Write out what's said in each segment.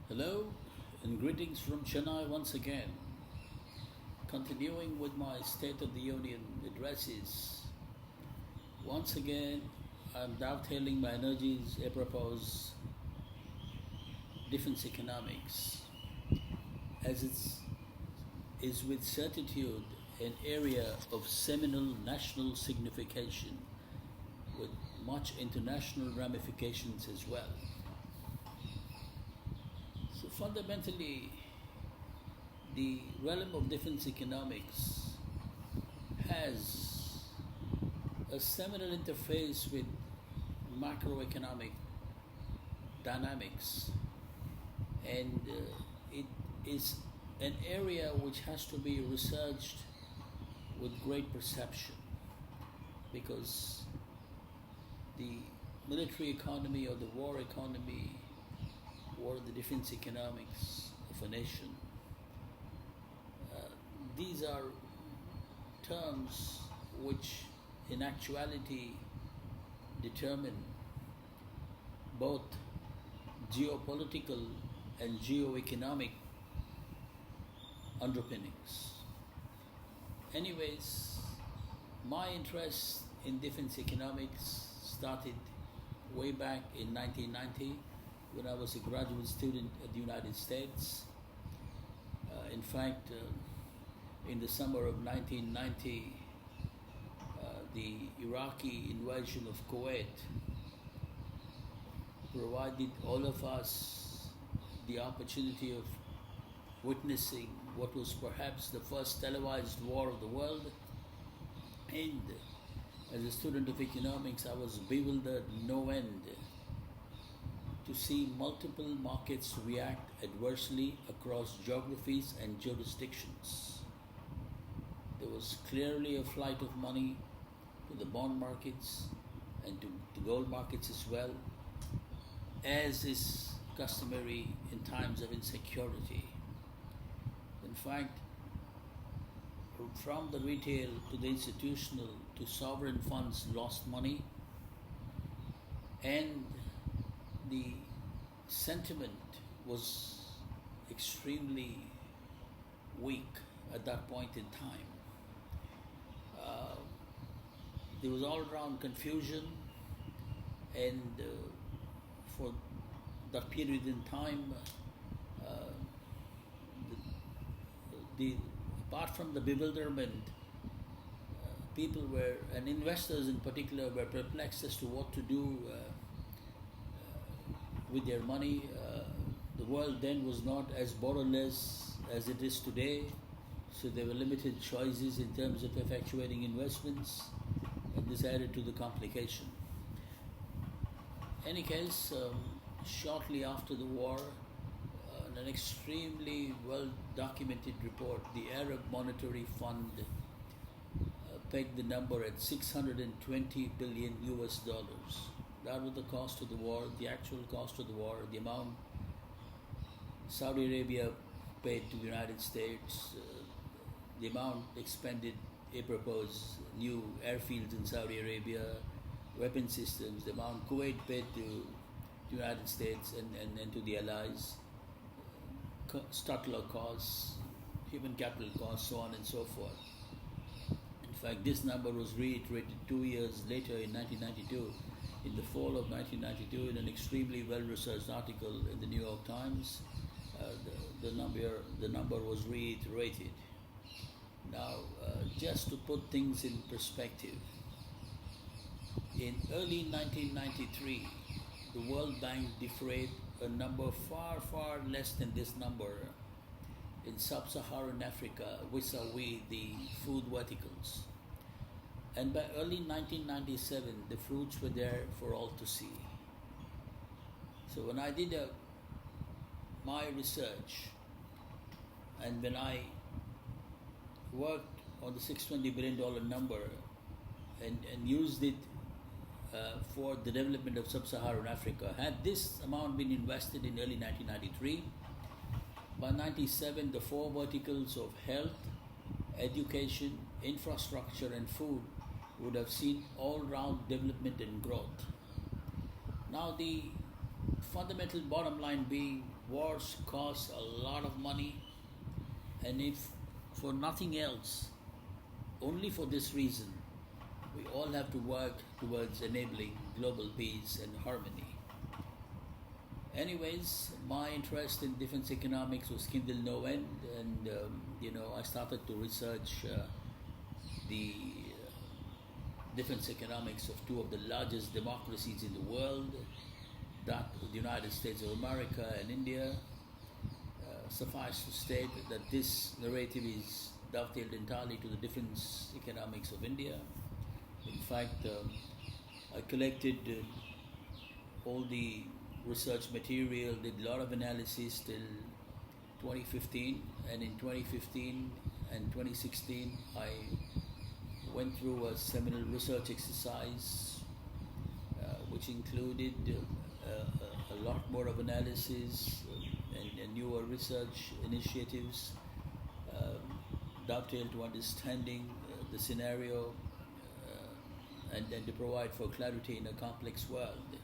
Hello and greetings from Chennai once again. Continuing with my State of the Union addresses. Once again, I'm dovetailing my energies apropos defense economics, as it is with certitude an area of seminal national signification with much international ramifications as well. So fundamentally, the realm of defense economics has a seminal interface with macroeconomic dynamics, and it is an area which has to be researched with great perception because the military economy or the war economy or the defense economics of a nation, these are terms which in actuality determine both geopolitical and geoeconomic underpinnings. Anyways, my interest in defense economics started way back in 1990 when I was a graduate student at the United States. In fact, in the summer of 1990, the Iraqi invasion of Kuwait provided all of us the opportunity of witnessing what was perhaps the first televised war of the world. And as a student of economics, I was bewildered no end to see multiple markets react adversely across geographies and jurisdictions. There was clearly a flight of money to the bond markets and to gold markets as well, as is customary in times of insecurity. In fact, from the retail to the institutional to sovereign funds lost money, and the sentiment was extremely weak at that point in time. There was all around confusion, and for that period in time, uh, the apart from the bewilderment, people were, and investors in particular, were perplexed as to what to do with their money. The world then was not as borderless as it is today, so there were limited choices in terms of effectuating investments, and this added to the complication. Any case, shortly after the war, in an extremely well documented report, the Arab Monetary Fund pegged the number at 620 billion US dollars. That was the cost of the war, the actual cost of the war, the amount Saudi Arabia paid to the United States, the amount expended apropos new airfields in Saudi Arabia, weapon systems, the amount Kuwait paid to the United States and to the allies, startler costs, human capital costs, so on and so forth. In fact, this number was reiterated 2 years later in 1992, in the fall of 1992, in an extremely well-researched article in the New York Times. The number was reiterated. Now, just to put things in perspective, in early 1993, the World Bank defrayed a number far, far less than this number in sub-Saharan Africa vis-a-vis the food verticals. And by early 1997, the fruits were there for all to see. So when I did my research, and when I worked on the $620 billion number and used it for the development of sub-Saharan Africa, had this amount been invested in early 1993, by 97 the four verticals of health, education, infrastructure and food would have seen all-round development and growth. Now the fundamental bottom line being wars cost a lot of money, and if for nothing else, only for this reason, we all have to work towards enabling global peace and harmony. Anyways, my interest in defense economics was kindled no end, and I started to research the defense economics of two of the largest democracies in the world, that the United States of America and India. Suffice to state that this narrative is dovetailed entirely to the defense economics of India. In fact, I collected all the research material, did a lot of analysis till 2015, and in 2015 and 2016 I went through a seminal research exercise which included a lot more of analysis and newer research initiatives dovetailed to understanding the scenario and to provide for clarity in a complex world.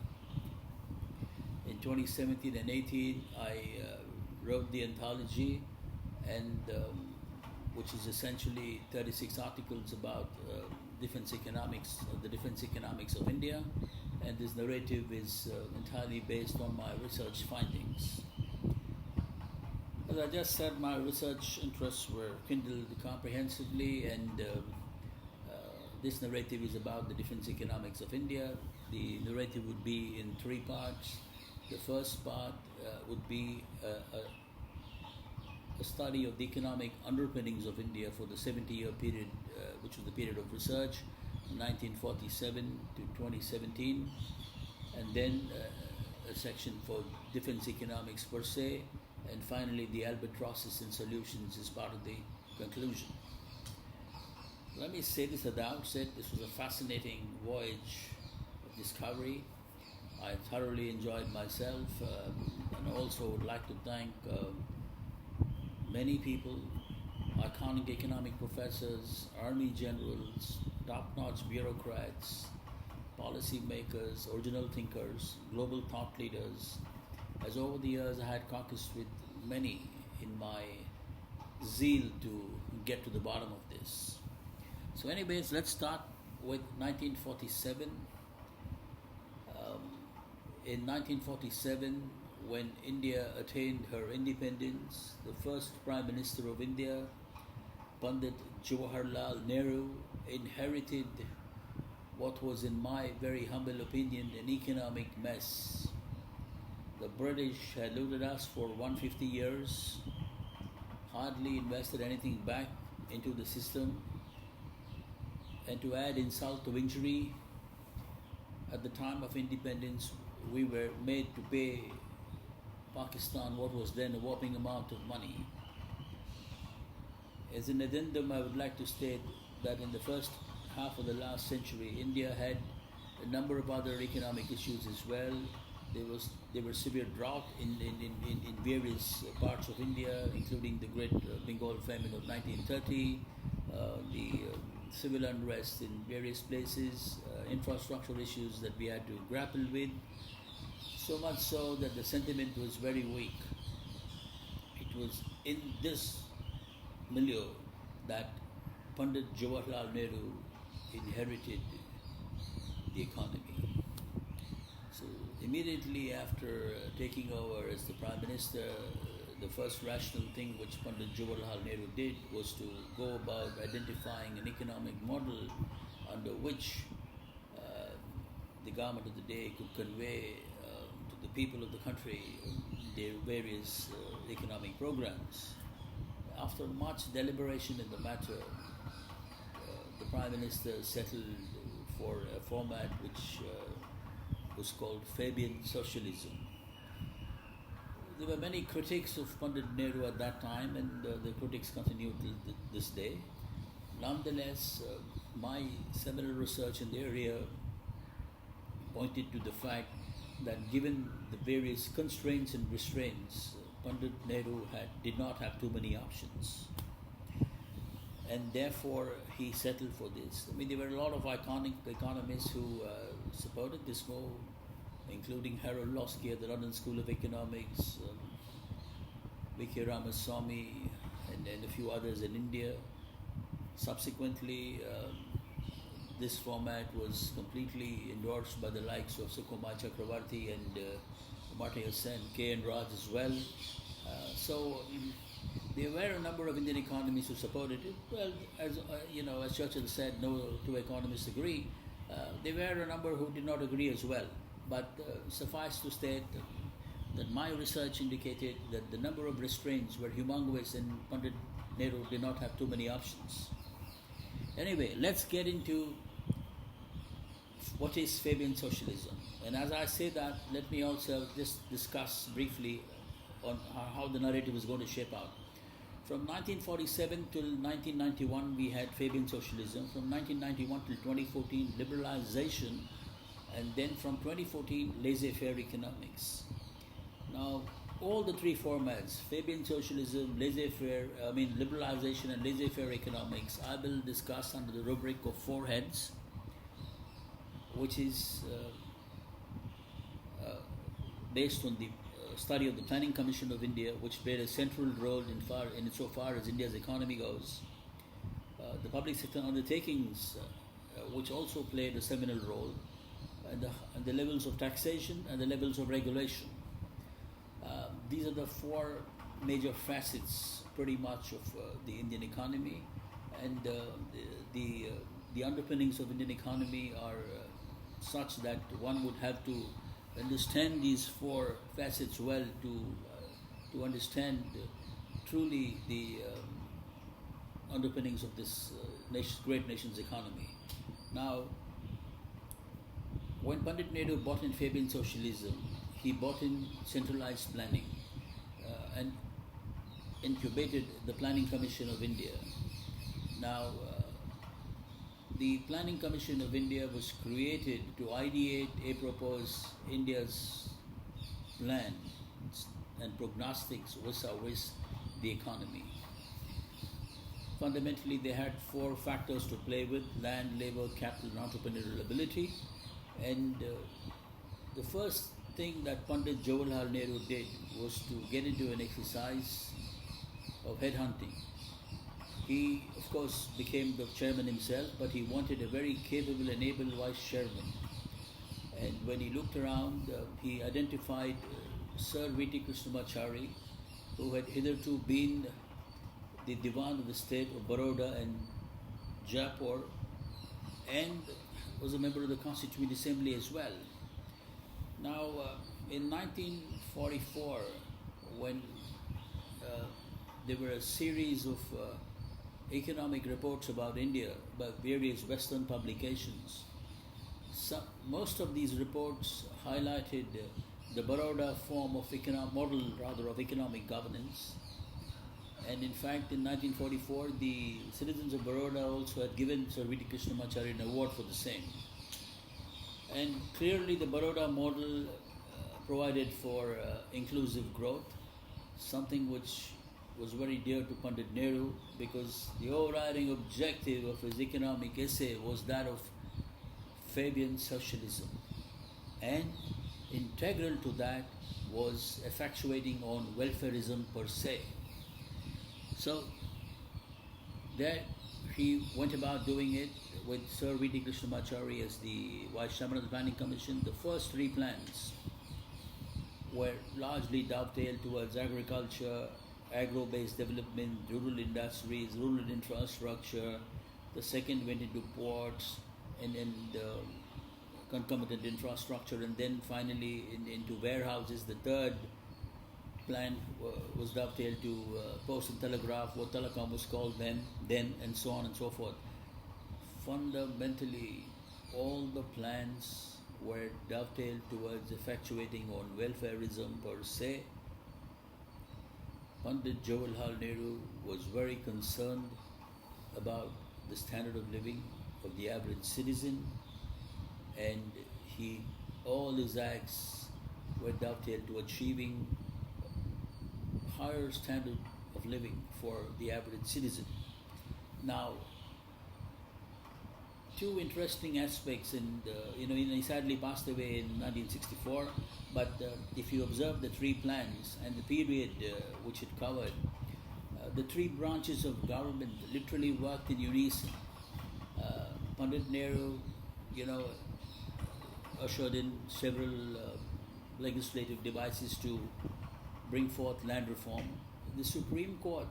In 2017 and 18, I wrote the anthology, and which is essentially 36 articles about defense economics, the defense economics of India, and this narrative is entirely based on my research findings. As I just said, my research interests were kindled comprehensively, and this narrative is about the defense economics of India. The narrative would be in three parts. The first part would be a study of the economic underpinnings of India for the 70-year period, which was the period of research, 1947 to 2017, and then a section for defense economics per se, and finally the albatrosses and solutions as part of the conclusion. Let me say this at the outset, this was a fascinating voyage of discovery. I thoroughly enjoyed myself, and also would like to thank many people, iconic economic professors, army generals, top-notch bureaucrats, policy makers, original thinkers, global thought leaders. As over the years I had caucused with many in my zeal to get to the bottom of this. So anyways, let's start with 1947. In 1947, when India attained her independence, the first Prime Minister of India, Pandit Jawaharlal Nehru, inherited what was, in my very humble opinion, an economic mess. The British had looted us for 150 years, hardly invested anything back into the system, and to add insult to injury, at the time of independence, we were made to pay Pakistan what was then a whopping amount of money. As an addendum, I would like to state that in the first half of the last century, India had a number of other economic issues as well. There was severe drought in various parts of India, including the Great Bengal famine of 1930, the civil unrest in various places, infrastructural issues that we had to grapple with, so much so that the sentiment was very weak. It was in this milieu that Pandit Jawaharlal Nehru inherited the economy. So immediately after taking over as the Prime Minister, the first rational thing which Pandit Jawaharlal Nehru did was to go about identifying an economic model under which the government of the day could convey to the people of the country their various economic programs. After much deliberation in the matter, the Prime Minister settled for a format which was called Fabian Socialism. There were many critics of Pandit Nehru at that time, and the critics continue till this day. Nonetheless, my seminal research in the area pointed to the fact that given the various constraints and restraints, Pandit Nehru did not have too many options, and therefore he settled for this. I mean, there were a lot of iconic economists who supported this move, including Harold Losky at the London School of Economics, V.K. Ramaswamy, and a few others in India. Subsequently, this format was completely endorsed by the likes of Sukumar Chakravarti and Amartya Sen, K. and Raj as well. There were a number of Indian economists who supported it. Well, as Churchill said, no two economists agree. There were a number who did not agree as well. But suffice to state that my research indicated that the number of restraints were humongous and Pandit Nehru did not have too many options. Anyway, let's get into what is Fabian socialism. And as I say that, let me also just discuss briefly on how the narrative is going to shape out. From 1947 till 1991, we had Fabian socialism. From 1991 till 2014, liberalization. And then from 2014, laissez-faire economics. Now, all the three formats, Fabian socialism, liberalization and laissez-faire economics, I will discuss under the rubric of four heads, which is based on the study of the Planning Commission of India, which played a central role insofar as India's economy goes. The public sector undertakings, which also played a seminal role, and the levels of taxation and the levels of regulation. These are the four major facets, pretty much, of the Indian economy, and the underpinnings of Indian economy are such that one would have to understand these four facets well to understand truly the underpinnings of this great nation's economy. Now, when Pandit Nehru brought in Fabian socialism, he brought in centralized planning and incubated the Planning Commission of India. Now, the Planning Commission of India was created to ideate apropos India's plans and prognostics vis-a-vis the economy. Fundamentally, they had four factors to play with: land, labor, capital, and entrepreneurial ability. And the first thing that Pandit Jawaharlal Nehru did was to get into an exercise of headhunting. He, of course, became the chairman himself, but he wanted a very capable and able vice chairman. And when he looked around, he identified Sir V.T. Krishnamachari, who had hitherto been the Diwan of the state of Baroda and Jaipur, and was a member of the Constituent Assembly as well. Now, in 1944, when there were a series of economic reports about India by various Western publications, most of these reports highlighted the Baroda form of economic governance. And in fact, in 1944, the citizens of Baroda also had given Sir V.T. Krishnamachari an award for the same. And clearly the Baroda model provided for inclusive growth, something which was very dear to Pandit Nehru, because the overriding objective of his economic essay was that of Fabian socialism. And integral to that was effectuating on welfarism per se. So there he went about doing it with Sir V.T. Krishnamachari as the Vice Chairman of the Planning Commission. The first three plans were largely dovetailed towards agriculture, agro-based development, rural industries, rural infrastructure. The second went into ports and concomitant infrastructure, and then finally into warehouses. The third plan was dovetailed to post and telegraph, what telecom was called then, and so on and so forth. Fundamentally, all the plans were dovetailed towards effectuating on welfarism per se. Pandit Jawaharlal Nehru was very concerned about the standard of living of the average citizen, and all his acts were dovetailed to achieving higher standard of living for the average citizen. Now, two interesting aspects. He sadly passed away in 1964. But if you observe the three plans and the period which it covered, the three branches of government literally worked in unison. Pandit Nehru, you know, ushered in several legislative devices to bring forth land reform. The Supreme Court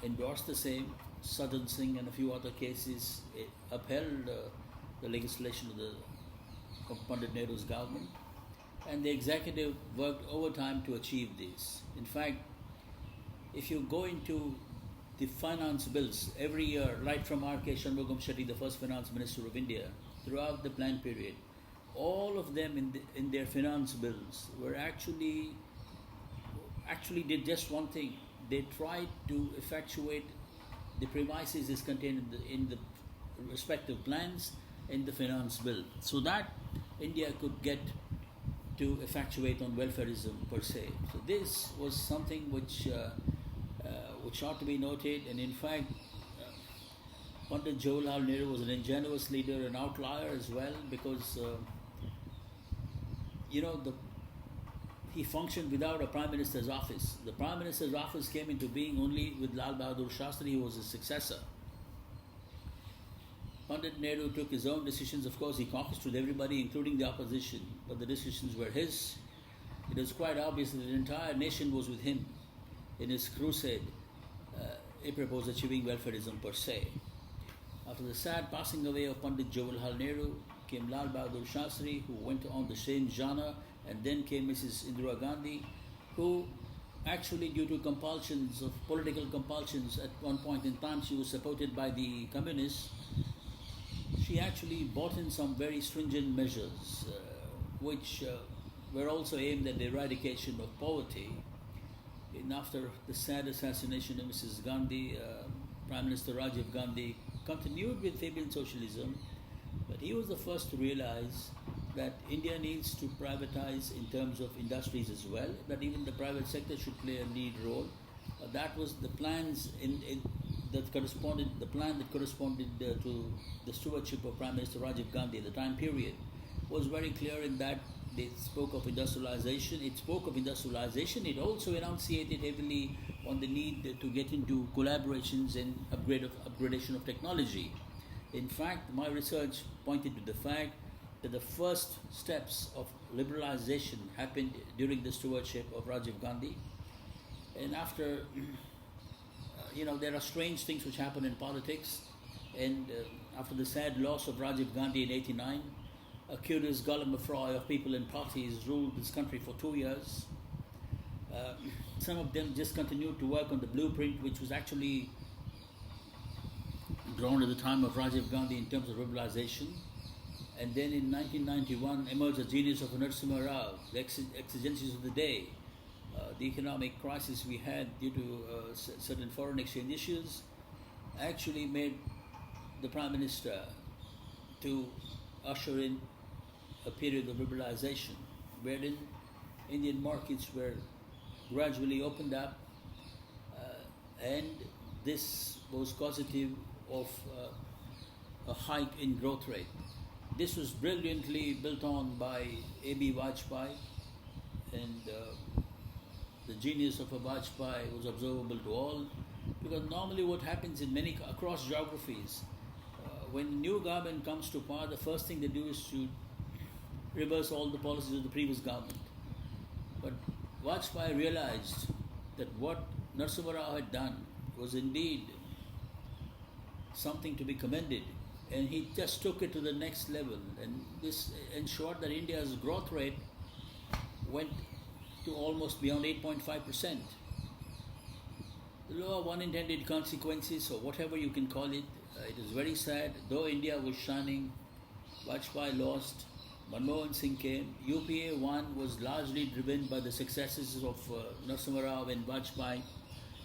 endorsed the same. Sadan Singh and a few other cases upheld the legislation of Pandit Nehru's government, and the executive worked overtime to achieve this. In fact, if you go into the finance bills every year, right from R.K. Shanmugam Shetty, the first finance minister of India, throughout the plan period, all of them in their finance bills were actually did just one thing. They tried to effectuate the premises is contained in the respective plans in the finance bill, so that India could get to effectuate on welfareism per se. So this was something which ought to be noted. And in fact, Pandit Jawaharlal Nehru was an ingenuous leader, an outlier as well, because he functioned without a Prime Minister's office. The Prime Minister's office came into being only with Lal Bahadur Shastri, who was his successor. Pandit Nehru took his own decisions. Of course, he caucused with everybody, including the opposition, but the decisions were his. It was quite obvious that the entire nation was with him in his crusade, apropos achieving welfareism per se. After the sad passing away of Pandit Jawaharlal Nehru came Lal Bahadur Shastri, who went on the same genre, and then came Mrs. Indira Gandhi, who actually, due to political compulsions, at one point in time she was supported by the communists. She actually brought in some very stringent measures, which were also aimed at the eradication of poverty. And after the sad assassination of Mrs. Gandhi, Prime Minister Rajiv Gandhi continued with Fabian socialism, but he was the first to realize that India needs to privatize in terms of industries as well, that even the private sector should play a lead role. That was the plans that corresponded to the stewardship of Prime Minister Rajiv Gandhi. The time period was very clear in that they spoke of industrialization. It also enunciated heavily on the need to get into collaborations and upgradation of technology. In fact, my research pointed to the fact that the first steps of liberalization happened during the stewardship of Rajiv Gandhi. And after, there are strange things which happen in politics. And after the sad loss of Rajiv Gandhi in '89, a curious gallimaufry of people and parties ruled this country for 2 years. Some of them just continued to work on the blueprint, which was actually drawn at the time of Rajiv Gandhi in terms of liberalization. And then in 1991 emerged the genius of Narasimha Rao, the exigencies of the day, the economic crisis we had due to certain foreign exchange issues, actually made the Prime Minister to usher in a period of liberalization, wherein Indian markets were gradually opened up, and this was causative of a hike in growth rate. This was brilliantly built on by A.B. Vajpayee, and the genius of a Vajpayee was observable to all, because normally what happens across geographies, when new government comes to power, the first thing they do is to reverse all the policies of the previous government. But Vajpayee realized that what Narasimha Rao had done was indeed something to be commended, and he just took it to the next level, and this ensured that India's growth rate went to almost beyond 8.5%. The law of unintended consequences, or whatever you can call it, it is very sad. Though India was shining, Vajpayee lost, Manmohan Singh came. UPA 1 was largely driven by the successes of Narasimha Rao, and Vajpayee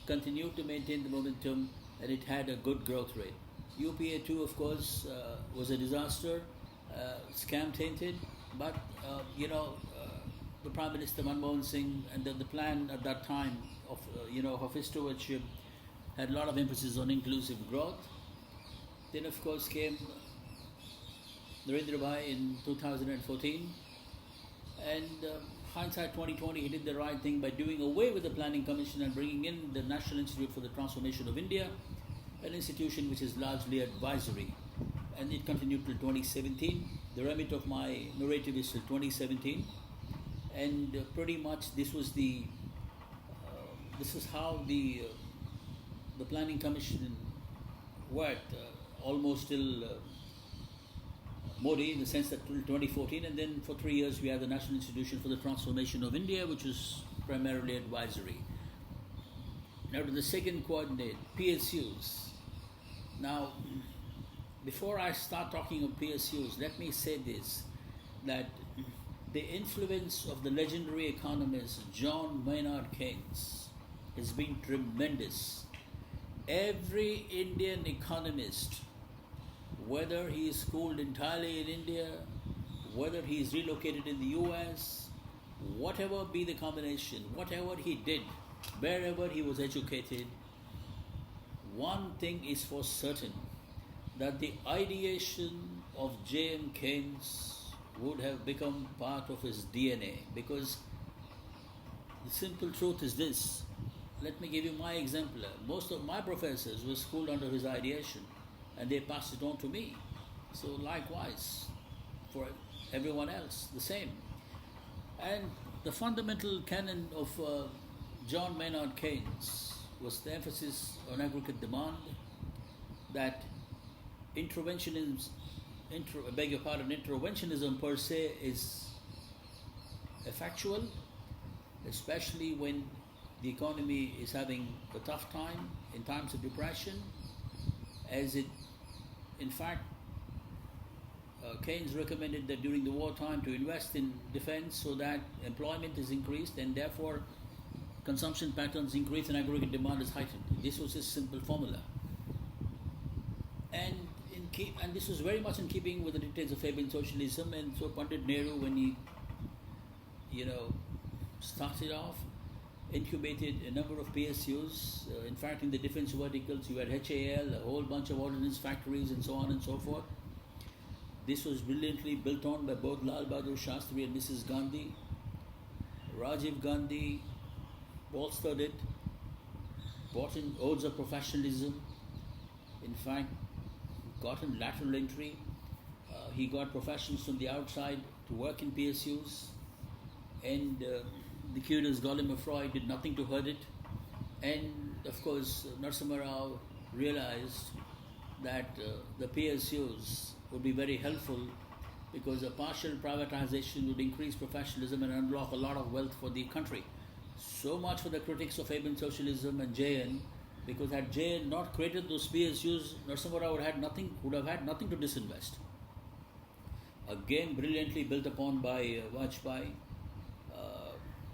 continued to maintain the momentum, and it had a good growth rate. UPA 2, of course, was a disaster, scam tainted, but the Prime Minister Manmohan Singh and the plan at that time of his stewardship had a lot of emphasis on inclusive growth. Then of course came Narendra Bhai in 2014, and hindsight 2020, he did the right thing by doing away with the Planning Commission and bringing in the National Institute for the Transformation of India, an institution which is largely advisory, and it continued till 2017. The remit of my narrative is till 2017, and pretty much this was this is how the Planning Commission worked, almost till Modi, in the sense that till 2014, and then for 3 years we had the National Institution for the Transformation of India, which was primarily advisory. Now to the second coordinate, PSUs. Now, before I start talking of PSUs, let me say this, that the influence of the legendary economist John Maynard Keynes has been tremendous. Every Indian economist, whether he is schooled entirely in India, whether he is relocated in the US, whatever be the combination, whatever he did, wherever he was educated, one thing is for certain, that the ideation of J.M. Keynes would have become part of his DNA, because the simple truth is this. Let me give you my example. Most of my professors were schooled under his ideation, and they passed it on to me. So likewise, for everyone else, the same. And the fundamental canon of John Maynard Keynes was the emphasis on aggregate demand, that interventionism per se is effectual, especially when the economy is having a tough time, in times of depression, as it, in fact, Keynes recommended that during the wartime to invest in defense so that employment is increased and therefore consumption patterns increase and aggregate demand is heightened. This was his simple formula. And this was very much in keeping with the dictates of Fabian socialism, and so Pandit Nehru, when he started off, incubated a number of PSUs. In fact, in the defense verticals, you had HAL, a whole bunch of ordnance factories, and so on and so forth. This was brilliantly built on by both Lal Bahadur Shastri and Mrs. Gandhi. Rajiv Gandhi bolstered it, brought in odes of professionalism. In fact, got in lateral entry. He got professionals from the outside to work in PSUs, and the curious Golem of Freud did nothing to hurt it. And of course, Narasimha Rao realized that the PSUs would be very helpful, because a partial privatization would increase professionalism and unlock a lot of wealth for the country. So much for the critics of Fabian socialism and JN, because had JN not created those PSUs, Narasimha Rao would have had nothing to disinvest. Again, brilliantly built upon by Vajpayee,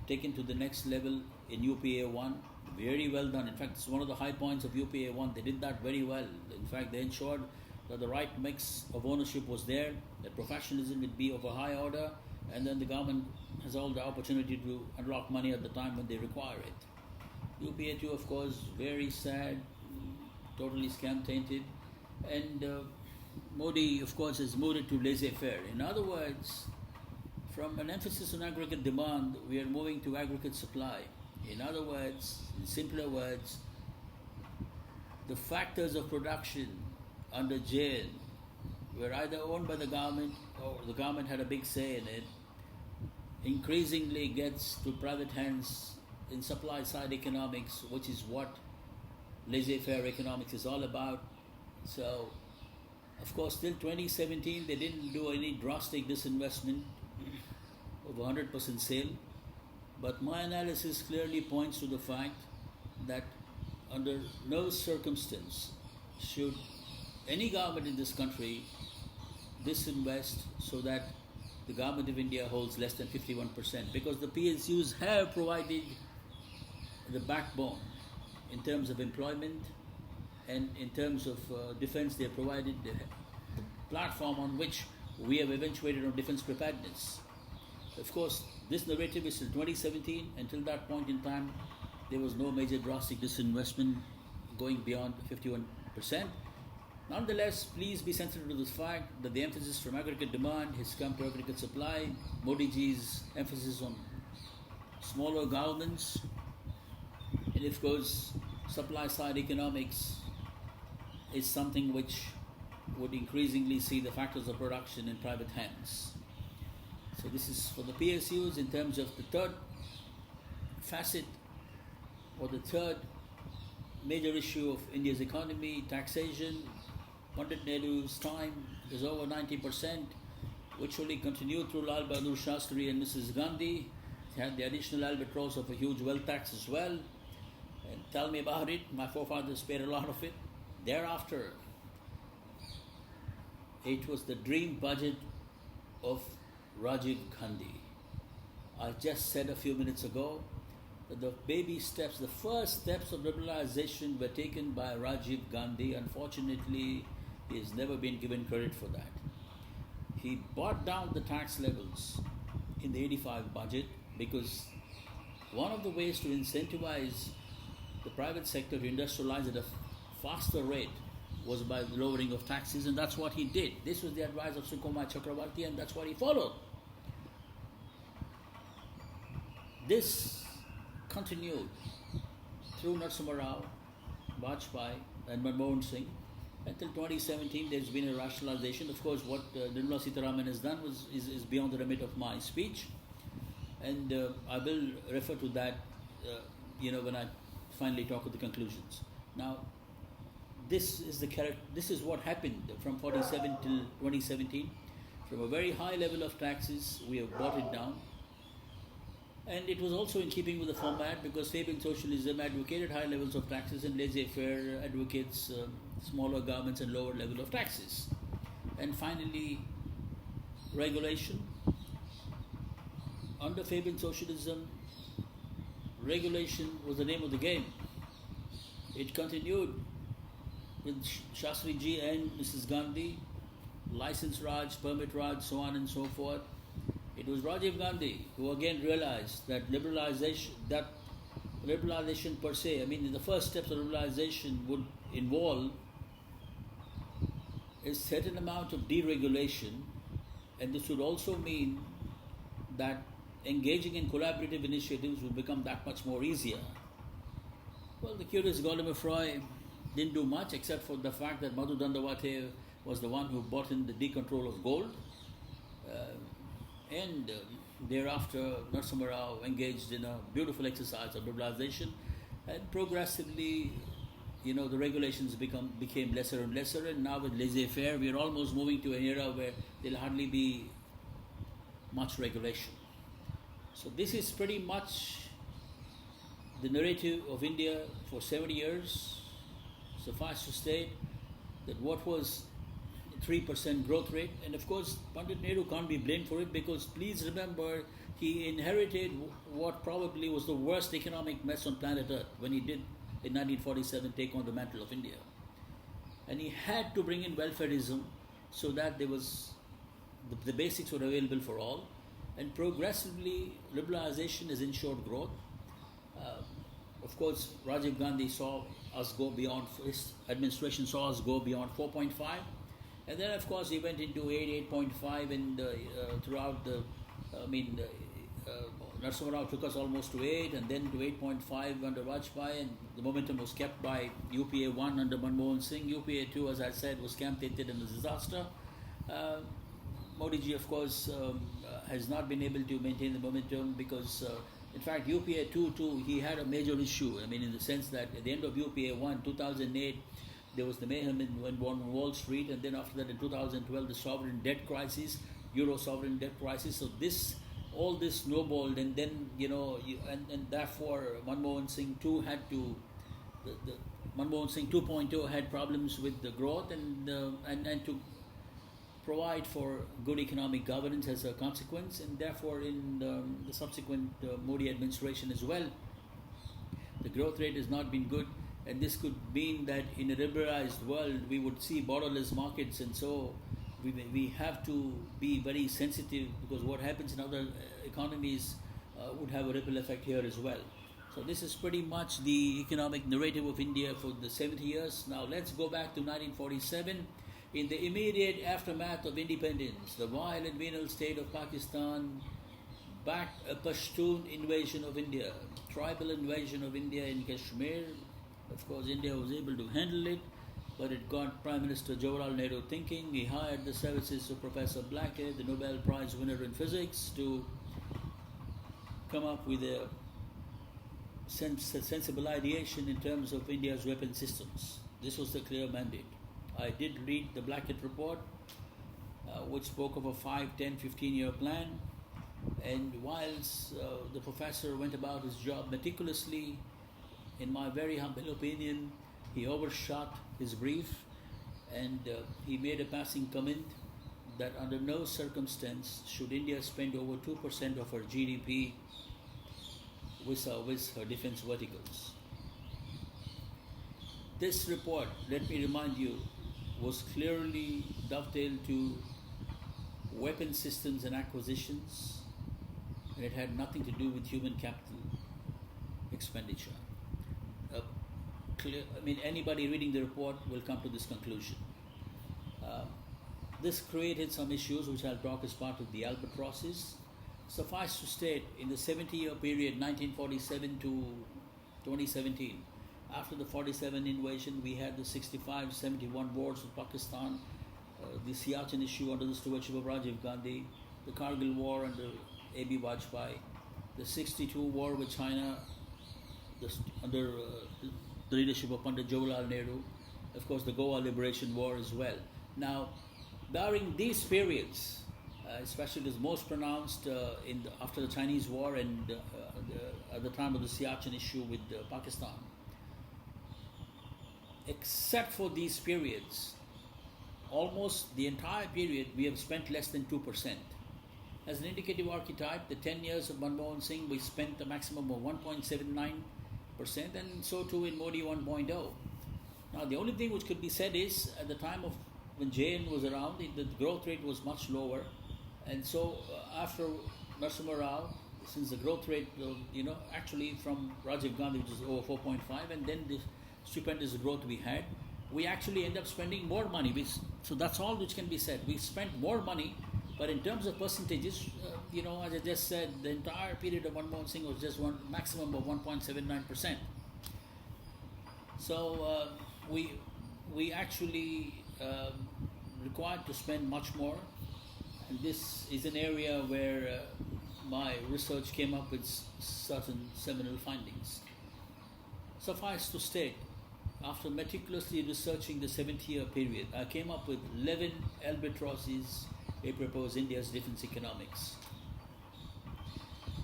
taken to the next level in UPA 1. Very well done. In fact, it's one of the high points of UPA 1. They did that very well. In fact, they ensured that the right mix of ownership was there, that professionalism would be of a high order, and then the government has all the opportunity to unlock money at the time when they require it. UPA 2, of course, very sad, totally scam tainted, and Modi, of course, has moved it to laissez-faire. In other words, from an emphasis on aggregate demand, we are moving to aggregate supply. In other words, in simpler words, the factors of production under JN were either owned by the government or the government had a big say in it, increasingly gets to private hands in supply side economics, which is what laissez-faire economics is all about. So, of course, till 2017, they didn't do any drastic disinvestment of 100% sale. But my analysis clearly points to the fact that under no circumstance should any government in this country disinvest so that the government of India holds less than 51%, because the PSUs have provided the backbone in terms of employment, and in terms of defense, they have provided the platform on which we have eventuated on defense preparedness. Of course, this narrative is till 2017. Until that point in time, there was no major drastic disinvestment going beyond 51%. Nonetheless, please be sensitive to the fact that the emphasis from aggregate demand has come to aggregate supply. Modi ji's emphasis on smaller governments, and of course, supply side economics is something which would increasingly see the factors of production in private hands. So this is for the PSUs in terms of the third facet or the third major issue of India's economy, taxation. Pandit Nehru's time is over 90%, which only continued through Lal Bahadur Shastri and Mrs. Gandhi. They had the additional albatross of a huge wealth tax as well. And tell me about it, my forefathers paid a lot of it. Thereafter, it was the dream budget of Rajiv Gandhi. I just said a few minutes ago that the baby steps, the first steps of liberalization were taken by Rajiv Gandhi. Unfortunately, he has never been given credit for that. He brought down the tax levels in the 85 budget because one of the ways to incentivize the private sector to industrialize at a faster rate was by the lowering of taxes, and that's what he did. This was the advice of Sukumar Chakravarti, and that's what he followed. This continued through Narasimha Rao, Vajpayee and Manmohan Singh. Until 2017, there's been a rationalization. Of course, what Nirmala Sitharaman has done is beyond the remit of my speech, and I will refer to that when I finally talk of the conclusions. Now, this is what happened from 47 till 2017. From a very high level of taxes, we have brought it down. And it was also in keeping with the format because Fabian socialism advocated high levels of taxes and laissez-faire advocates smaller governments and lower level of taxes. And finally, regulation. Under Fabian socialism, regulation was the name of the game. It continued with Shastri Ji and Mrs. Gandhi, license Raj, permit Raj, so on and so forth. It was Rajiv Gandhi who again realized that liberalization per se, the first steps of liberalization would involve a certain amount of deregulation, and this would also mean that engaging in collaborative initiatives would become that much more easier. Well, the curious Gautam Roy didn't do much except for the fact that Madhu Dandavate was the one who brought in the decontrol of gold. And thereafter, Narasimha Rao engaged in a beautiful exercise of liberalization, and progressively, the regulations became lesser and lesser, and now with laissez-faire, we are almost moving to an era where there'll hardly be much regulation. So this is pretty much the narrative of India for 70 years. Suffice to state that what was 3% growth rate, and of course Pandit Nehru can't be blamed for it because please remember he inherited what probably was the worst economic mess on planet Earth when he did in 1947 take on the mantle of India, and he had to bring in welfareism so that there was the basics were available for all, and progressively liberalization has ensured growth. Of course, Rajiv Gandhi saw us go beyond, his administration saw us go beyond 4.5. And then, of course, he went into 8, 8.5, and throughout Narasimha Rao took us almost to 8, and then to 8.5 under Vajpayee, and the momentum was kept by UPA 1 under Manmohan Singh. UPA 2, as I said, was camp-tainted and a disaster. Modi ji, of course, has not been able to maintain the momentum because, in fact, UPA 2 too, he had a major issue. In the sense that at the end of UPA 1, 2008, there was the mayhem on Wall Street, and then after that in 2012 the sovereign debt crisis, Euro sovereign debt crisis. So all this snowballed, and then and therefore Manmohan Singh 2 had to, the Manmohan Singh 2.0 had problems with the growth and to provide for good economic governance as a consequence, and therefore in the subsequent Modi administration as well, the growth rate has not been good. And this could mean that in a liberalized world, we would see borderless markets, and so we have to be very sensitive because what happens in other economies would have a ripple effect here as well. So this is pretty much the economic narrative of India for the 70 years. Now let's go back to 1947. In the immediate aftermath of independence, the violent venal state of Pakistan backed a Pashtun invasion of India, tribal invasion of India in Kashmir. Of course, India was able to handle it, but it got Prime Minister Jawaharlal Nehru thinking. He hired the services of Professor Blackett, the Nobel Prize winner in physics, to come up with a sensible ideation in terms of India's weapon systems. This was the clear mandate. I did read the Blackett report, which spoke of a 5, 10, 15-year plan. And whilst the professor went about his job meticulously, in my very humble opinion, he overshot his brief, and he made a passing comment that under no circumstance should India spend over 2% of her GDP with her defense verticals. This report, let me remind you, was clearly dovetailed to weapon systems and acquisitions, and it had nothing to do with human capital expenditure. Anybody reading the report will come to this conclusion. This created some issues which I'll talk as part of the albatrosses. Suffice to state, in the 70-year period, 1947 to 2017, after the 47 invasion, we had the 65-71 wars with Pakistan, the Siachen issue under the stewardship of Rajiv Gandhi, the Kargil war under A.B. Vajpayee, the 62 war with China under the leadership of Pandit Jawaharlal Nehru, of course the Goa Liberation War as well. Now, during these periods, especially it is most pronounced after the Chinese war and at the time of the Siachen issue with Pakistan. Except for these periods, almost the entire period we have spent less than 2%. As an indicative archetype, the 10 years of Manmohan Singh, we spent a maximum of 1.79%, and so too in Modi 1.0. Now, the only thing which could be said is, at the time of when JN was around, the growth rate was much lower, and so after Narasimha Rao, since the growth rate, actually from Rajiv Gandhi, which is over 4.5, and then the stupendous growth we had, we actually end up spending more money. So that's all which can be said. We spent more money, but in terms of percentages, as I just said, the entire period of Manmohan Singh was just one maximum of 1.79%. So we actually required to spend much more, and this is an area where my research came up with certain seminal findings. Suffice to state, after meticulously researching the 70-year period, I came up with 11 albatrosses apropos India's defense economics.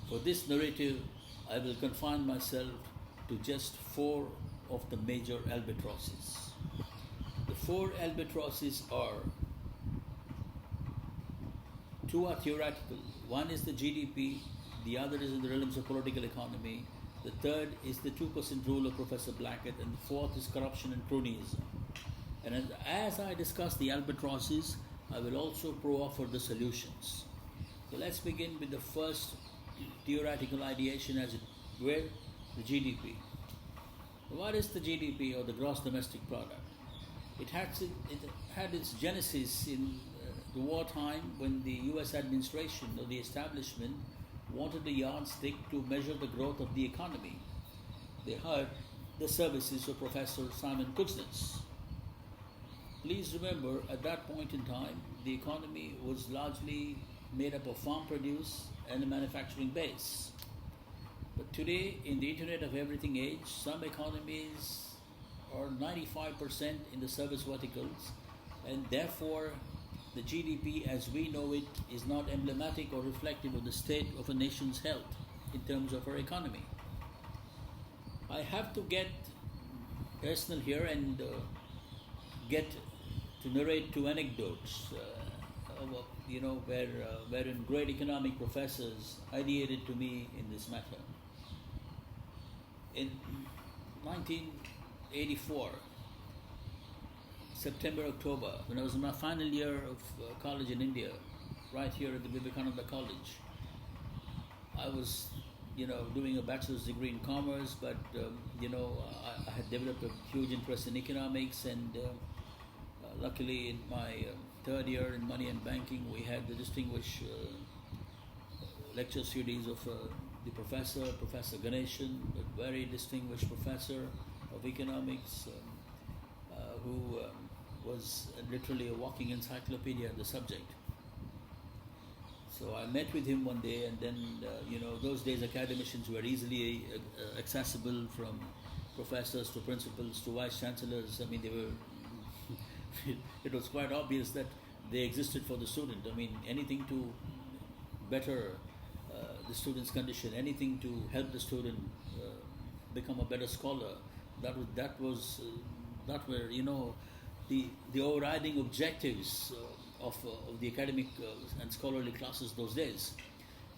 For this narrative, I will confine myself to just 4 of the major albatrosses. The 4 albatrosses are: 2 are theoretical. One is the GDP, the other is in the realms of political economy, the third is the 2% rule of Professor Blackett, and the fourth is corruption and cronyism. And as I discuss the albatrosses, I will also offer the solutions. So let's begin with the first theoretical ideation, as it were, the GDP. What is the GDP, or the gross domestic product? It had its genesis in the wartime, when the US administration or the establishment wanted a yardstick to measure the growth of the economy. They hired the services of Professor Simon Kuznets. Please remember, at that point in time, the economy was largely made up of farm produce and a manufacturing base. But today, in the Internet of Everything age, some economies are 95% in the service verticals, and therefore the GDP as we know it is not emblematic or reflective of the state of a nation's health in terms of our economy. I have to get personal here and get to narrate 2 anecdotes, wherein great economic professors ideated to me in this matter. In 1984, September, October, when I was in my final year of college in India, right here at the Vivekananda College, I was doing a bachelor's degree in commerce, but I had developed a huge interest in economics, and luckily in my third year in money and banking, we had the distinguished lecture series of the Professor Ganeshan, a very distinguished professor of economics, who was literally a walking encyclopedia on the subject. So I met with him one day, and then those days academicians were easily accessible, from professors to principals to vice chancellors. I mean, they were. It was quite obvious that they existed for the student. I mean, anything to better the student's condition, anything to help the student become a better scholar. That were the overriding objectives of the academic and scholarly classes those days.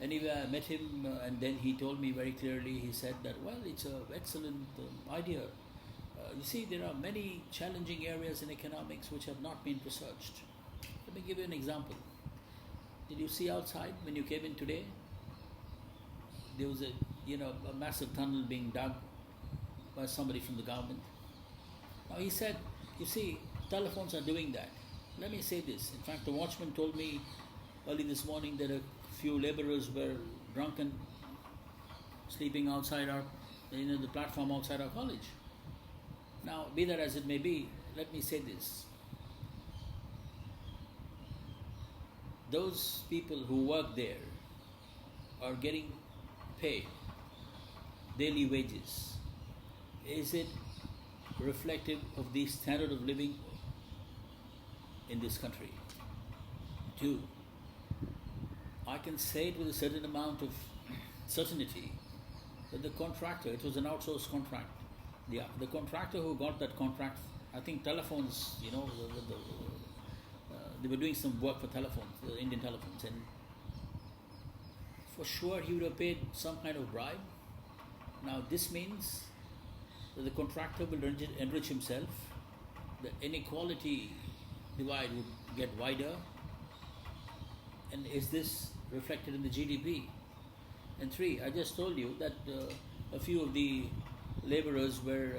Anyway, I met him, and then he told me very clearly. He said that, well, it's an excellent idea. You see, there are many challenging areas in economics which have not been researched. Let me give you an example. Did you see outside when you came in today? There was a massive tunnel being dug by somebody from the government. Now he said, you see, telephones are doing that. Let me say this. In fact, the watchman told me early this morning that a few laborers were drunken, sleeping outside the platform outside our college. Now, be that as it may be, let me say this. Those people who work there are getting paid daily wages. Is it reflective of the standard of living in this country? 2, I can say it with a certain amount of certainty that the contractor, it was an outsourced contract. The contractor who got that contract, I think telephones, they were doing some work for telephones, the Indian telephones, and for sure he would have paid some kind of bribe. Now this means that the contractor will enrich himself, the inequality divide would get wider, and is this reflected in the GDP? And 3, I just told you that a few of the laborers were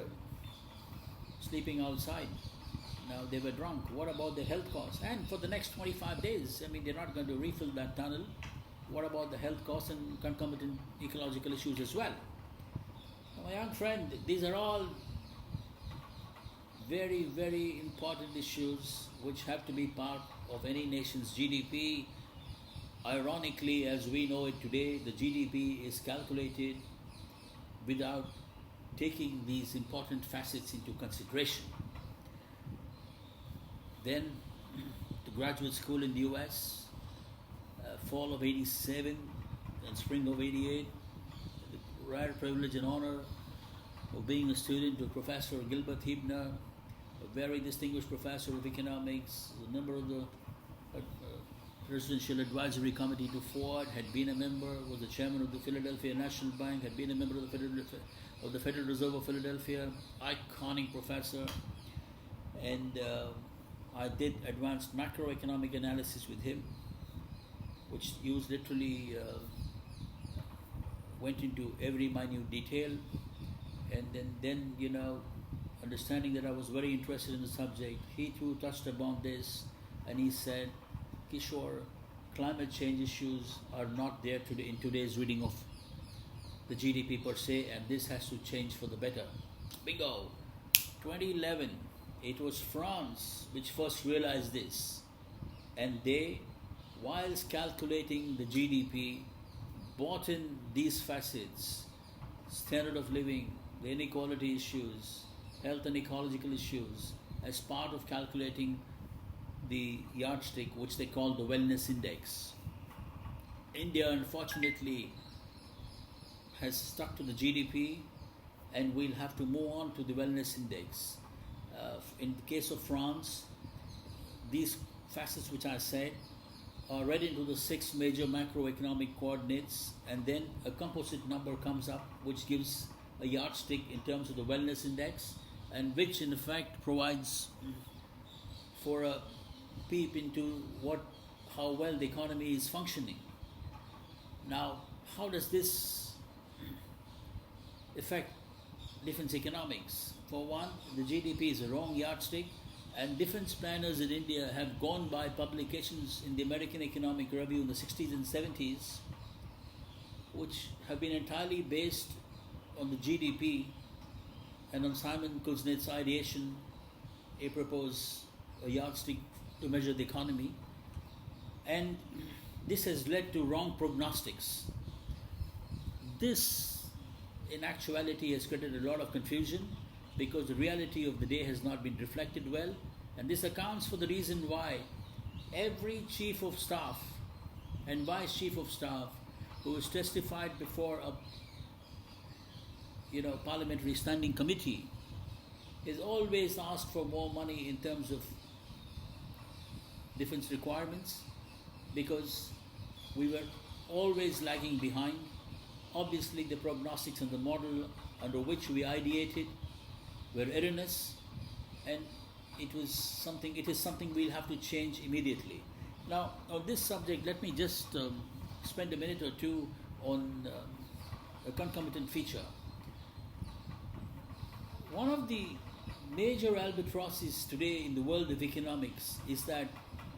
sleeping outside. Now they were drunk. What about the health costs? And for the next 25 days, I mean, they're not going to refill that tunnel. What about the health costs and concomitant ecological issues as well? Now, my young friend, these are all very, very important issues which have to be part of any nation's GDP. Ironically, as we know it today, the GDP is calculated without taking these important facets into consideration. Then, the graduate school in the US, fall of '87 and spring of '88, the rare privilege and honor of being a student of Professor Gilbert Huebner, a very distinguished professor of economics, a member of the Presidential Advisory Committee to Ford, had been a member, was the chairman of the Philadelphia National Bank, had been a member of the Federal Reserve of Philadelphia, iconic professor, and I did advanced macroeconomic analysis with him, which used literally went into every minute detail, and then understanding that I was very interested in the subject, he too touched upon this, and he said, Kishore, climate change issues are not there today in today's reading of the GDP per se, and this has to change for the better. Bingo! 2011, it was France which first realized this, and they, whilst calculating the GDP, brought in these facets: standard of living, the inequality issues, health and ecological issues, as part of calculating the yardstick which they call the wellness index. India, unfortunately, has stuck to the GDP, and we'll have to move on to the wellness index. In the case of France, these facets which I said are read into the 6 major macroeconomic coordinates, and then a composite number comes up which gives a yardstick in terms of the wellness index, and which in effect provides for a peep into how well the economy is functioning. Now, how does this affect defense economics. For one, the GDP is a wrong yardstick, and defense planners in India have gone by publications in the American Economic Review in the 60s and 70s, which have been entirely based on the GDP and on Simon Kuznets' ideation, a yardstick to measure the economy. And this has led to wrong prognostics. This, in actuality, has created a lot of confusion because the reality of the day has not been reflected well. And this accounts for the reason why every chief of staff and vice chief of staff who has testified before a parliamentary standing committee is always asked for more money in terms of defense requirements, because we were always lagging behind. Obviously, the prognostics and the model under which we ideated were erroneous, and it is something we'll have to change immediately. Now, on this subject, let me just spend a minute or two on a concomitant feature. One of the major albatrosses today in the world of economics is that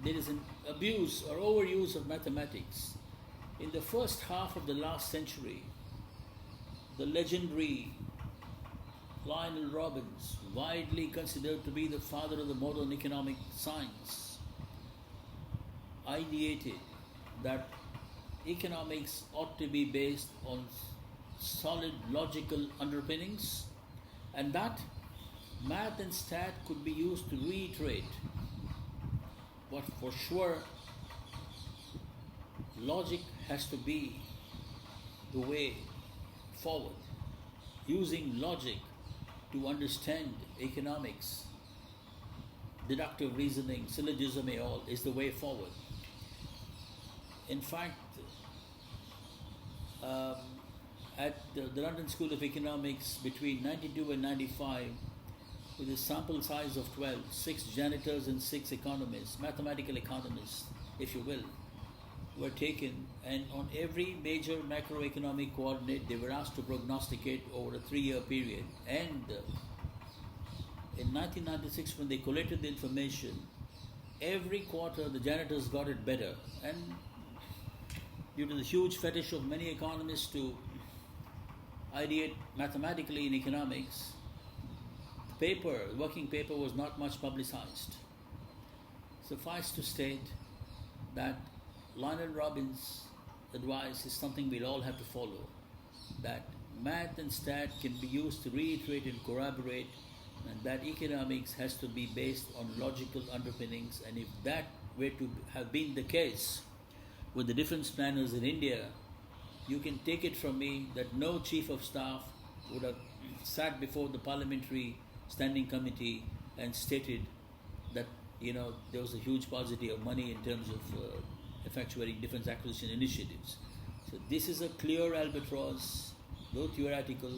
there is an abuse or overuse of mathematics. In the first half of the last century, the legendary Lionel Robbins, widely considered to be the father of the modern economic science, ideated that economics ought to be based on solid logical underpinnings, and that math and stat could be used to reiterate, but for sure logic has to be the way forward. Using logic to understand economics, deductive reasoning, syllogism and all is the way forward. In fact, at the London School of Economics between 92 and 95, with a sample size of 12, 6 janitors and 6 economists, mathematical economists, if you will, were taken, and on every major macroeconomic coordinate they were asked to prognosticate over a 3-year period. And in 1996, when they collected the information, every quarter the janitors got it better, and due to the huge fetish of many economists to ideate mathematically in economics, the working paper was not much publicized. Suffice to state that Lionel Robbins' advice is something we'll all have to follow, that math and stat can be used to reiterate and corroborate, and that economics has to be based on logical underpinnings. And if that were to have been the case with the defense planners in India, you can take it from me that no chief of staff would have sat before the parliamentary standing committee and stated that there was a huge paucity of money in terms of effectuating defense acquisition initiatives. So this is a clear albatross, though theoretical.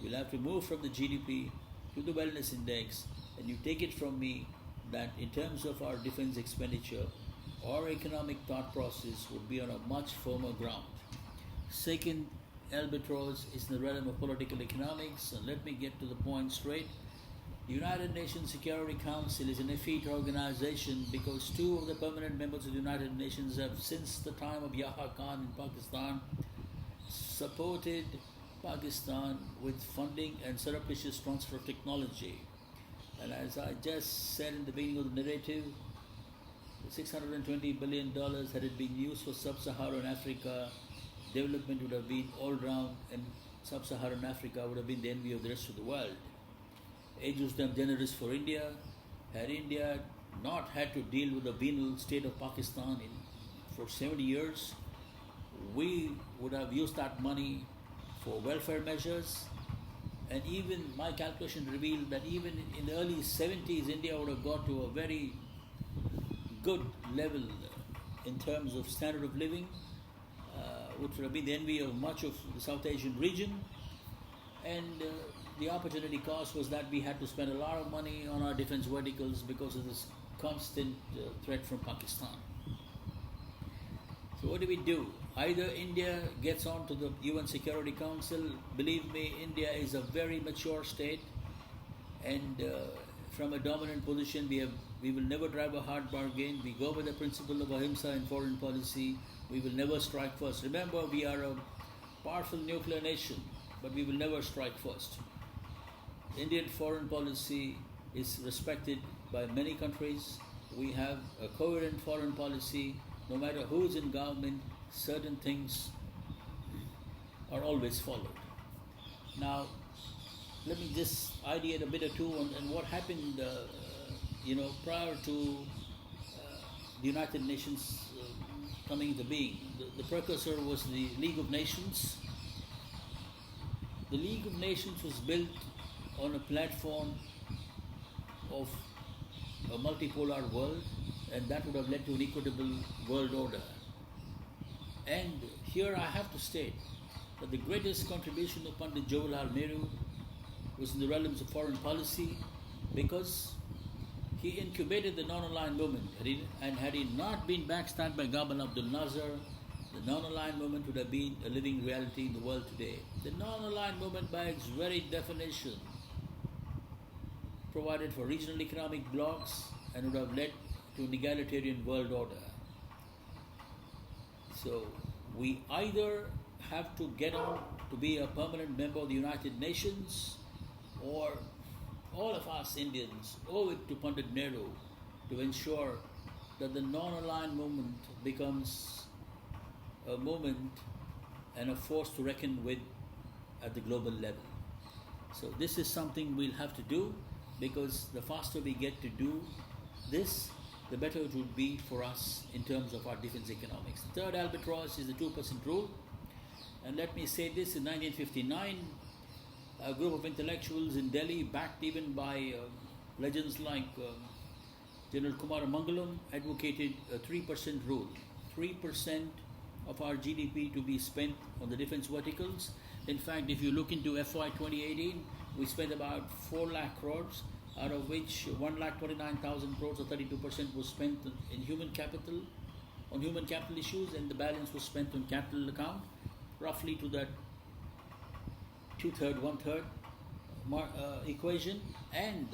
We'll have to move from the GDP to the wellness index, and you take it from me that in terms of our defense expenditure, our economic thought process would be on a much firmer ground. Second albatross is in the realm of political economics, and let me get to the point straight. The United Nations Security Council is an effete organization because 2 of the permanent members of the United Nations have, since the time of Yahya Khan in Pakistan, supported Pakistan with funding and surreptitious transfer of technology. And as I just said in the beginning of the narrative, the $620 billion, had it been used for sub-Saharan Africa, development would have been all round, and sub-Saharan Africa would have been the envy of the rest of the world. Age was done generous for India. Had India not had to deal with the venal state of Pakistan for 70 years, we would have used that money for welfare measures. And even my calculation revealed that even in the early 70s, India would have got to a very good level in terms of standard of living, which would have been the envy of much of the South Asian region. And the opportunity cost was that we had to spend a lot of money on our defense verticals because of this constant threat from Pakistan. So what do? Either India gets on to the UN Security Council. Believe me, India is a very mature state, and from a dominant position, we will never drive a hard bargain. We go by the principle of ahimsa in foreign policy. We will never strike first. Remember, we are a powerful nuclear nation, but we will never strike first. Indian foreign policy is respected by many countries. We have a coherent foreign policy. No matter who is in government, certain things are always followed. Now, let me just ideate a bit or two on what happened, prior to the United Nations coming into being. The precursor was the League of Nations. The League of Nations was built on a platform of a multipolar world, and that would have led to an equitable world order. And here I have to state that the greatest contribution of Pandit Jawaharlal Nehru was in the realms of foreign policy, because he incubated the non-aligned movement, and had he not been backstabbed by Gamal Abdul Nasser, the non-aligned movement would have been a living reality in the world today. The non-aligned movement, by its very definition, provided for regional economic blocs and would have led to an egalitarian world order. So we either have to get on to be a permanent member of the United Nations, or all of us Indians owe it to Pandit Nehru to ensure that the non-aligned movement becomes a movement and a force to reckon with at the global level. So this is something we'll have to do, because the faster we get to do this, the better it would be for us in terms of our defense economics. The third albatross is the 2% rule. And let me say this, in 1959, a group of intellectuals in Delhi, backed even by legends like General Kumar Mangalam, advocated a 3% rule. 3% of our GDP to be spent on the defense verticals. In fact, if you look into FY 2018, we spent about 4 lakh crores, out of which 1,29,000 crores, or 32%, was spent in human capital, on human capital issues, and the balance was spent on capital account, roughly to that 2/3, 1/3 equation. And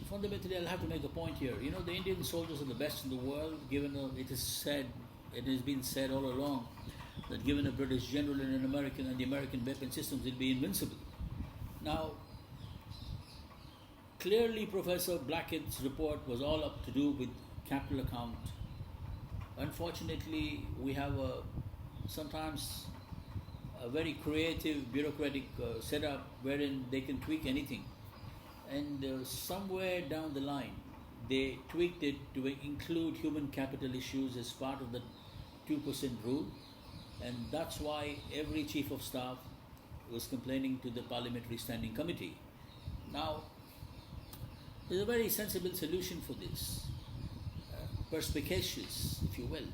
fundamentally, I'll have to make a point here. The Indian soldiers are the best in the world, given it has been said all along that given a British general and an American and the American weapon systems, it'll be invincible. Now, clearly Professor Blackett's report was all up to do with capital account. Unfortunately, we have sometimes a very creative bureaucratic setup wherein they can tweak anything. And somewhere down the line, they tweaked it to include human capital issues as part of the 2% rule. And that's why every chief of staff was complaining to the Parliamentary Standing Committee. Now, there's a very sensible solution for this, perspicacious, if you will.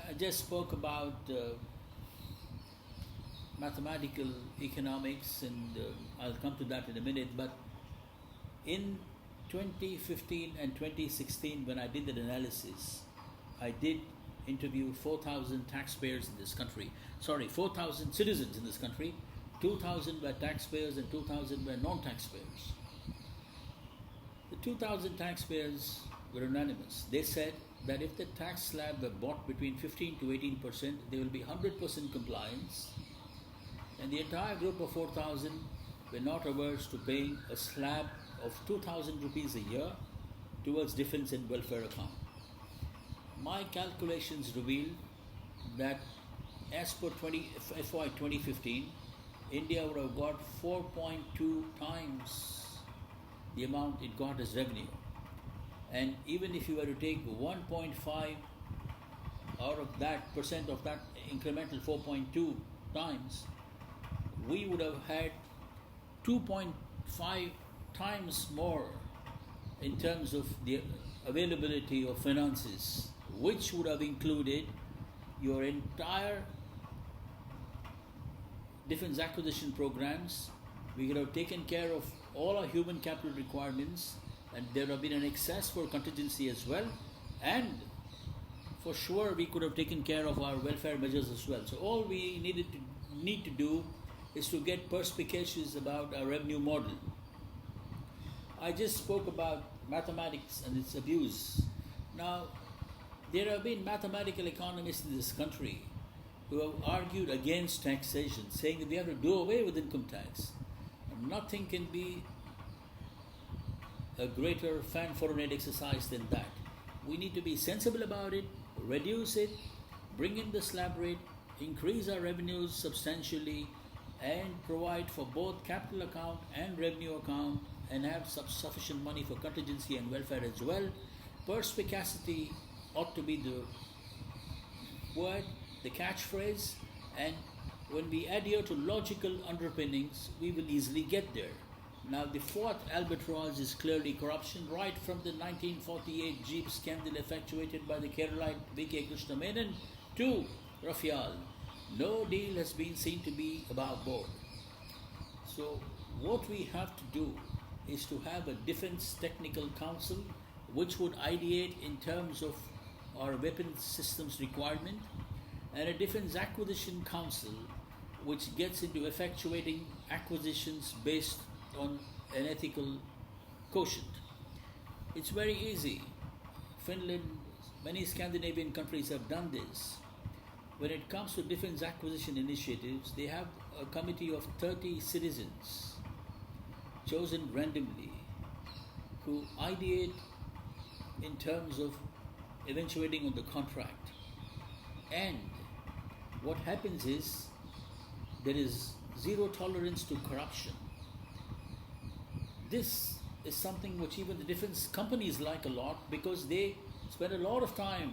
I just spoke about mathematical economics, and I'll come to that in a minute, but in 2015 and 2016, when I did that analysis, I did interview 4,000 taxpayers in this country. 4,000 citizens in this country. 2,000 were taxpayers and 2,000 were non-taxpayers. The 2,000 taxpayers were unanimous. They said that if the tax slab were bought between 15 to 18%, there will be 100% compliance, and the entire group of 4,000 were not averse to paying a slab of 2,000 rupees a year towards defense and welfare account. My calculations reveal that as per FY 2015, India would have got 4.2 times the amount it got as revenue. And even if you were to take 1.5 out of that percent of that incremental 4.2 times, we would have had 2.5 times more in terms of the availability of finances, which would have included your entire defense acquisition programs. We could have taken care of all our human capital requirements, and there would have been an excess for contingency as well, and for sure we could have taken care of our welfare measures as well. So all we need to do is to get perspicacious about our revenue model. I just spoke about mathematics and its abuse. Now, there have been mathematical economists in this country who have argued against taxation, saying that we have to do away with income tax. Nothing can be a greater fan-for-an-aid exercise than that. We need to be sensible about it, reduce it, bring in the slab rate, increase our revenues substantially, and provide for both capital account and revenue account, and have sufficient money for contingency and welfare as well. Perspicacity ought to be the word, the catchphrase, and when we adhere to logical underpinnings, we will easily get there. Now, the fourth albatross is clearly corruption, right from the 1948 Jeep scandal effectuated by the Keralite V.K. Krishna Menon to Rafael. No deal has been seen to be above board. So, what we have to do is to have a Defense Technical Council which would ideate in terms of our weapons systems requirement, and a Defense Acquisition Council which gets into effectuating acquisitions based on an ethical quotient. It's very easy. Finland, many Scandinavian countries have done this. When it comes to defense acquisition initiatives, they have a committee of 30 citizens chosen randomly who ideate in terms of eventuating on the contract. And what happens is there is zero tolerance to corruption. This is something which even the defense companies like a lot, because they spend a lot of time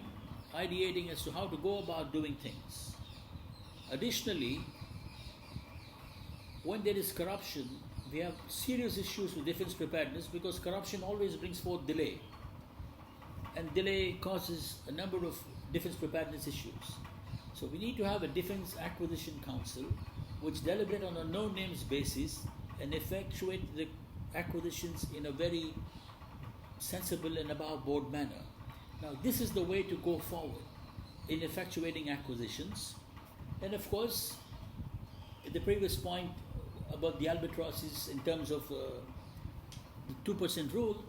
ideating as to how to go about doing things. Additionally, when there is corruption, we have serious issues with defense preparedness, because corruption always brings forth delay, and delay causes a number of defense preparedness issues. So we need to have a Defense Acquisition Council which deliberate on a no-names basis and effectuate the acquisitions in a very sensible and above-board manner. Now, this is the way to go forward in effectuating acquisitions. And of course, the previous point about the albatrosses in terms of the 2% rule,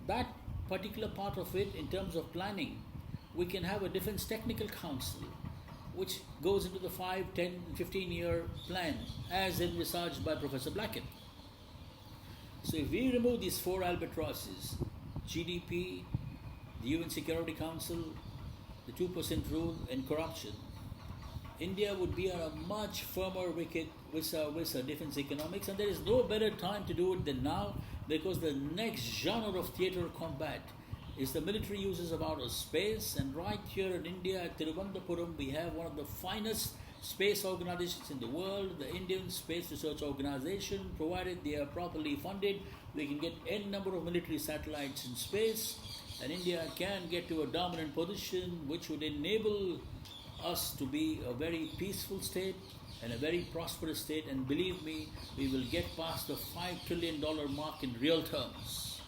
that particular part of it, in terms of planning, we can have a Defense Technical Council which goes into the 5, 10, 15-year plan as envisaged by Professor Blackett. So if we remove these four albatrosses, GDP, the UN Security Council, the 2% rule, and corruption, India would be on a much firmer wicket with our defense economics, and there is no better time to do it than now, because the next genre of theatre combat is the military uses of outer space. And right here in India at Thiruvananthapuram, we have one of the finest space organizations in the world, the Indian Space Research Organization. Provided they are properly funded, we can get n number of military satellites in space, and India can get to a dominant position which would enable us to be a very peaceful state and a very prosperous state. And believe me, we will get past the $5 trillion mark in real terms.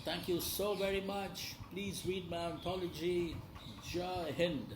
Thank you so very much. Please read my anthology. Jai Hind.